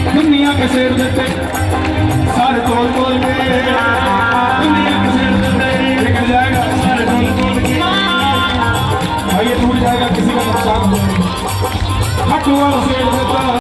दुनिया के शेर देते सारे तोड़ तोड़ के, दुनिया के शेर देते निकल जाएगा सारे तोड़ तोड़ के। भाई ये टूट जाएगा, किसी का नुकसान नहीं। हटू वाला शेर देता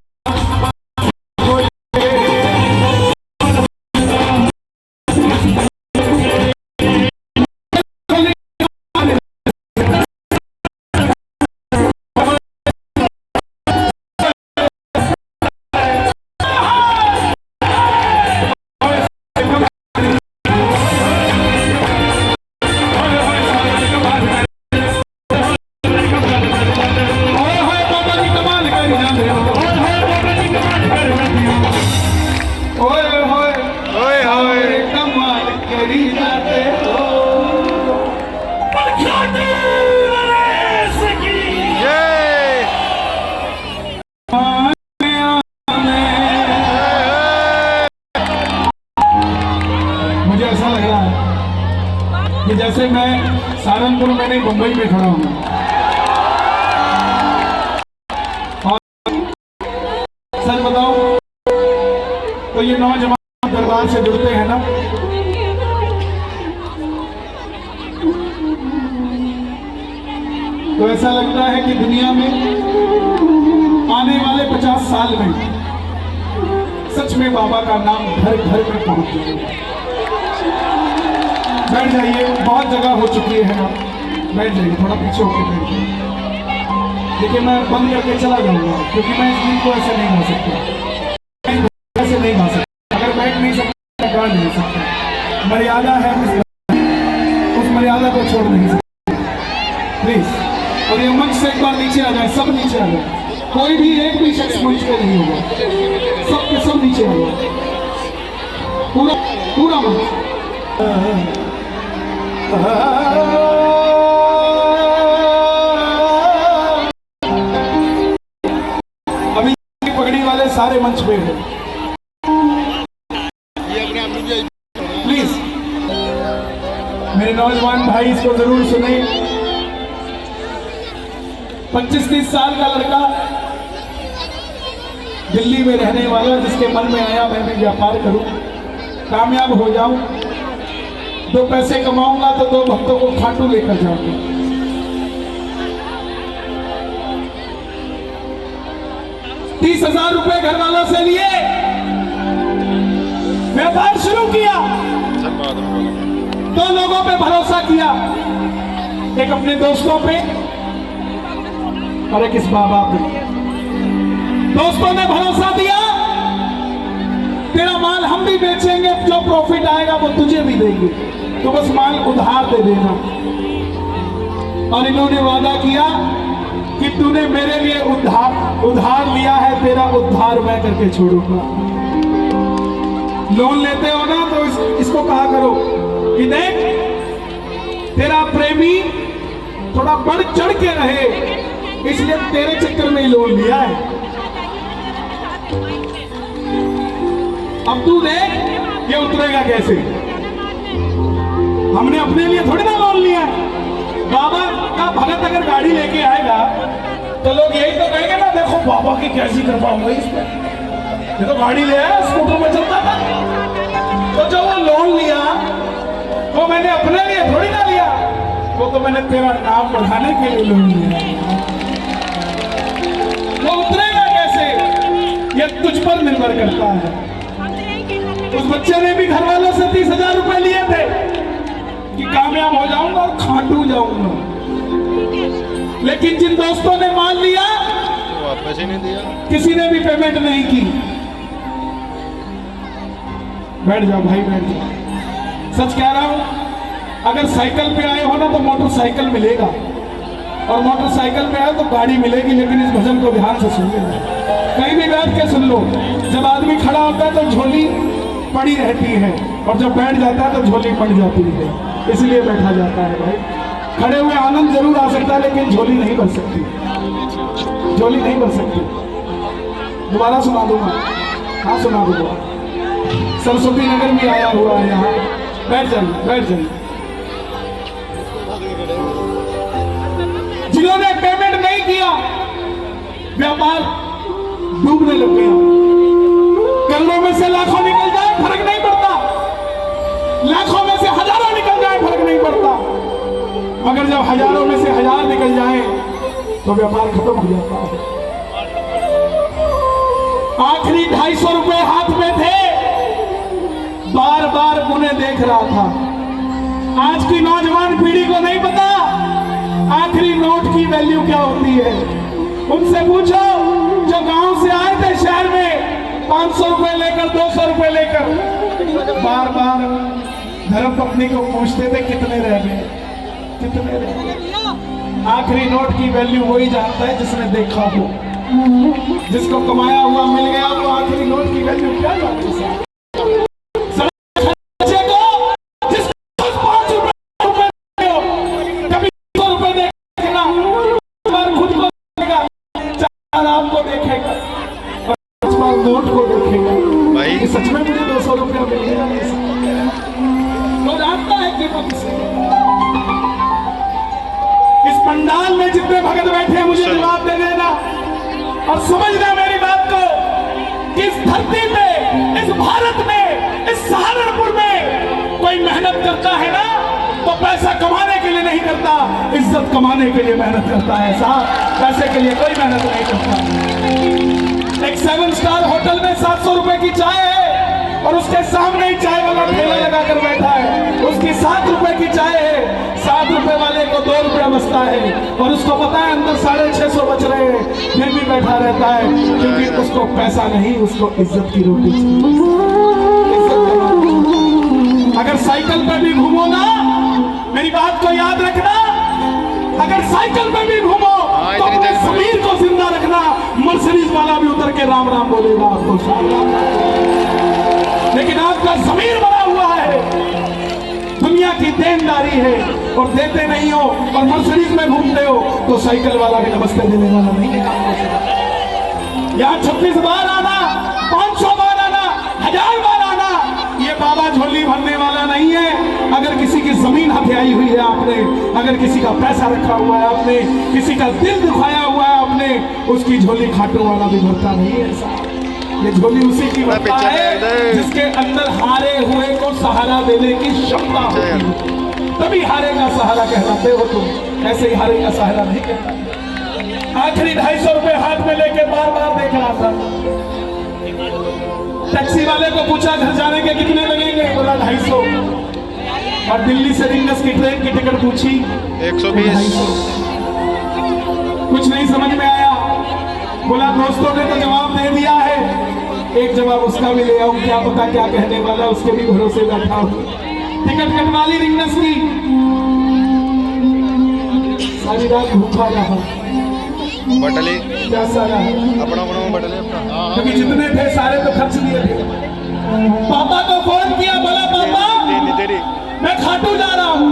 कि जैसे मैं सहारनपुर में नहीं मुंबई में खड़ा हूँ। और सच बताऊं तो ये नौजवान दरबार से जुड़ते हैं ना, तो ऐसा लगता है कि दुनिया में आने वाले 50 साल में सच में बाबा का नाम घर घर में पहुंच जाएगा। बैठ जाइए, बहुत जगह हो चुकी है ना, बैठ जाइए, थोड़ा पीछे होकर बैठ जाइए। देखिए मैं बंद करके चला जाऊंगा क्योंकि मैं इस दिन को ऐसे नहीं गा सकता, ऐसे नहीं गा सकता। अगर बैठ नहीं सकता गा नहीं सकता, मर्यादा है, उस मर्यादा को छोड़ नहीं सकता प्लीज। और ये मंच से एक बार नीचे आ जाए, सब नीचे आ जाए, कोई भी एक भी शख्स मंच पे नहीं होगा, सब के सब नीचे आ जाए, पूरा पूरा मंच। अभी पगड़ी वाले सारे मंच पे हैं, प्लीज मेरे नौजवान भाई इसको जरूर सुने। 25-30 साल का लड़का दिल्ली में रहने वाला, जिसके मन में आया मैं भी व्यापार करूं, कामयाब हो जाऊं, 2 पैसे कमाऊंगा तो 2 भक्तों को खाटू लेकर जाऊंगा। 30,000 रुपए घर वालों से लिए, व्यापार शुरू किया, 2 लोगों पे भरोसा किया, एक अपने दोस्तों पे और एक इस बाबा पे। दोस्तों ने भरोसा दिया, तेरा माल हम भी बेचेंगे, जो प्रॉफिट आएगा वो तुझे भी देंगे, तो बस माल उधार दे देना। और इन्होंने वादा किया कि तूने मेरे लिए उधार लिया है, तेरा उद्धार मैं करके छोड़ूंगा। लोन लेते हो ना तो इसको कहा करो कि देख तेरा प्रेमी थोड़ा बढ़ चढ़ के रहे, इसलिए तेरे चक्कर में ही लोन लिया है। अब तू देख ये उतरेगा कैसे। हमने अपने लिए थोड़ी ना लोन लिया है। बाबा का भगत अगर गाड़ी लेके आएगा तो लोग यही तो कहेंगे ना, देखो बाबा की कैसी कृपा हो गई इस पर, ये तो गाड़ी ले आया, स्कूटर में चलता था। तो जो वो लोन लिया वो मैंने अपने लिए थोड़ी ना लिया, वो तो मैंने तेरा नाम बढ़ाने के लिए लोन लिया। वो उतरेगा कैसे ये तुझ पर निर्भर करता है। उस बच्चे ने भी घर वालों से 30,000 रुपए लिए थे कि कामयाब हो जाऊंगा और खाटू जाऊंगा, लेकिन जिन दोस्तों ने माल लिया वापस ही नहीं दिया, किसी ने भी पेमेंट नहीं की। बैठ जाओ भाई, बैठ जाओ। सच कह रहा हूं, अगर साइकिल पे आए हो ना तो मोटरसाइकिल मिलेगा, और मोटरसाइकिल पे आए तो गाड़ी मिलेगी, लेकिन इस भजन को ध्यान से सुन लेना, कहीं भी बैठ के सुन लो। जब आदमी खड़ा होता है तो झोली पड़ी रहती है, और जब बैठ जाता है तो झोली पड़ जाती है, इसलिए बैठा जाता है भाई। खड़े हुए आनंद जरूर आ सकता है, लेकिन झोली नहीं भर सकती, झोली नहीं भर सकती। दोबारा सुना दूंगा, हाँ सुना दूंगा। सरस्वती नगर भी आया हुआ है यहाँ। बैठ जाइए, बैठ जाइए। जिन्होंने पेमेंट नहीं किया, व्यापार डूबने लग गया। करोड़ों में से लाखों निकल जाए फर्क नहीं पड़ता, लाखों में से हजारों निकल जाए फर्क नहीं पड़ता, मगर जब हजारों में से हजार निकल जाए तो व्यापार खत्म हो जाता है। आखिरी 250 रुपए हाथ में थे, बार बार उन्हें देख रहा था। आज की नौजवान पीढ़ी को नहीं पता आखिरी नोट की वैल्यू क्या होती है। उनसे पूछो जो गांव से आए थे शहर में 500 रुपए लेकर, 200 रुपए लेकर, बार बार धर्मपत्नी को पूछते थे कितने रह गए, कितने रह गए। आखिरी नोट की वैल्यू वही जानता है जिसने देखा हो। जिसको कमाया हुआ मिल गया वो आखिरी नोट की वैल्यू क्या जानते हैं। आपको देखेगा, नोट को देखेगा भाई, सच में मुझे 200 रुपया मिल गया। वो जानता है कि इस पंडाल में जितने भगत बैठे हैं मुझे जवाब दे देना और समझना मेरी बात को कि इस धरती पे, इस भारत में, इस सहारनपुर में कोई मेहनत करता है ना तो पैसा कमाने के लिए नहीं करता, इज्जत कमाने के लिए मेहनत करता है साहब। पैसे के लिए कोई मेहनत नहीं करता। एक 7 स्टार होटल में 700 रुपए की चाय है और उसके सामने ही चाय वाला ठेला लगा कर बैठा है। उसकी 7 रुपए की चाय है, 7 रुपए वाले को 2 रुपया बचता है और उसको पता है अंदर 650 बच रहे हैं, फिर भी बैठा रहता है क्योंकि उसको पैसा नहीं, उसको इज्जत की रोटी चाहिए। अगर साइकिल पे भी घूमो ना, मेरी बात को याद रखना, अगर साइकिल पे भी घूमो तो अपने जमीर को जिंदा रखना। मर्सिडीज वाला भी उतर के राम राम बोलेगा आपको, लेकिन आपका जमीर बना हुआ है, दुनिया की देनदारी है और देते नहीं हो और मर्सिडीज में घूमते हो तो साइकिल वाला भी नमस्ते देने वाला नहीं है। यहाँ 26 बार आना, 500 बार आना, 1000 बार आना, ये बाबा झोली भरने वाला नहीं है। अगर किसी की जमीन हथियाई हुई है आपने, अगर किसी का पैसा रखा हुआ है आपने, किसी का दिल दुखाया हुआ है आपने, उसकी झोली खाटू वाला भी भरता नहीं है साहब। ये झोली उसी की भरता है जिसके अंदर हारे हुए को सहारा देने की क्षमता होती है, तभी हारे का सहारा कहलाते हो तुम, ऐसे ही हारे का सहारा नहीं कहलाते। आखिरी 250 रुपए हाथ में लेके बार बार देख रहा था। टैक्सी वाले को पूछा घर जाने के कितने लगेंगे, बोला 250। और दिल्ली से रिंगस की ट्रेन की टिकट पूछी 120। कुछ नहीं समझ में आया, बोला दोस्तों ने तो जवाब दे दिया है, एक जवाब उसका भी ले आऊं, क्या पता क्या कहने वाला, उसके भी भरोसे बैठा हूं। टिकट कटवा ली रिंगस की, सारी रात भूखा रहा, बटले प्यासा रहा, अपना बटले क्योंकि जितने थे सारे तो खर्च दिए थे। पापा को फोन किया, बोला पापा मैं खाटू जा रहा हूं।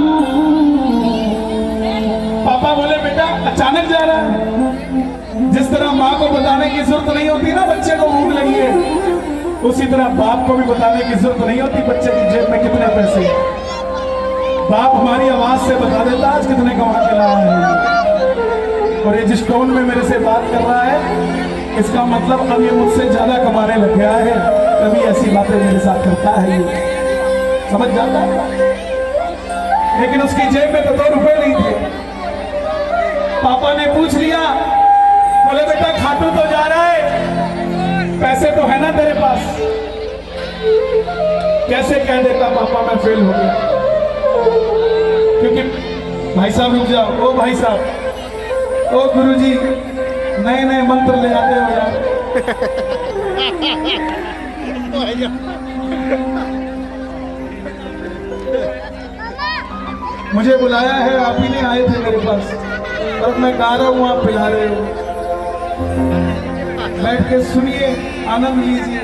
पापा बोले बेटा अचानक जा रहा है। जिस तरह माँ को बताने की जरूरत नहीं होती ना बच्चे को भूख लगी है, उसी तरह बाप को भी बताने की जरूरत नहीं होती बच्चे की जेब में कितने पैसे हैं। बाप हमारी आवाज से बता देता आज कितने कमा के लाया है। और ये जिस टोन में मेरे से बात कर रहा है, इसका मतलब अब ये मुझसे ज्यादा कमाने लग गया है, तभी ऐसी बातें मेरे साथ करता है, ये समझ जाता है। लेकिन उसकी जेब में तो 2 रुपए नहीं थे। पापा ने पूछ लिया, बोले बेटा खाटू तो जा रहा है, पैसे तो है ना तेरे पास? कैसे कह देता पापा मैं फेल हो गया, क्योंकि भाई साहब रुक जाओ, ओ भाई साहब, ओ गुरुजी नए नए मंत्र ले आते हो यार। मुझे बुलाया है, आप ही नहीं आए थे मेरे पास, और मैं गा रहा हूँ, आप पिला रहे हो। बैठ के सुनिए, आनंद लीजिए।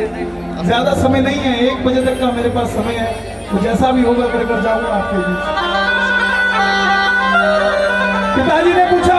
ज्यादा समय नहीं है, 1 बजे तक का मेरे पास समय है, तो जैसा भी होगा मैं कर जाऊंगा आपके बीच। पिताजी ने पूछा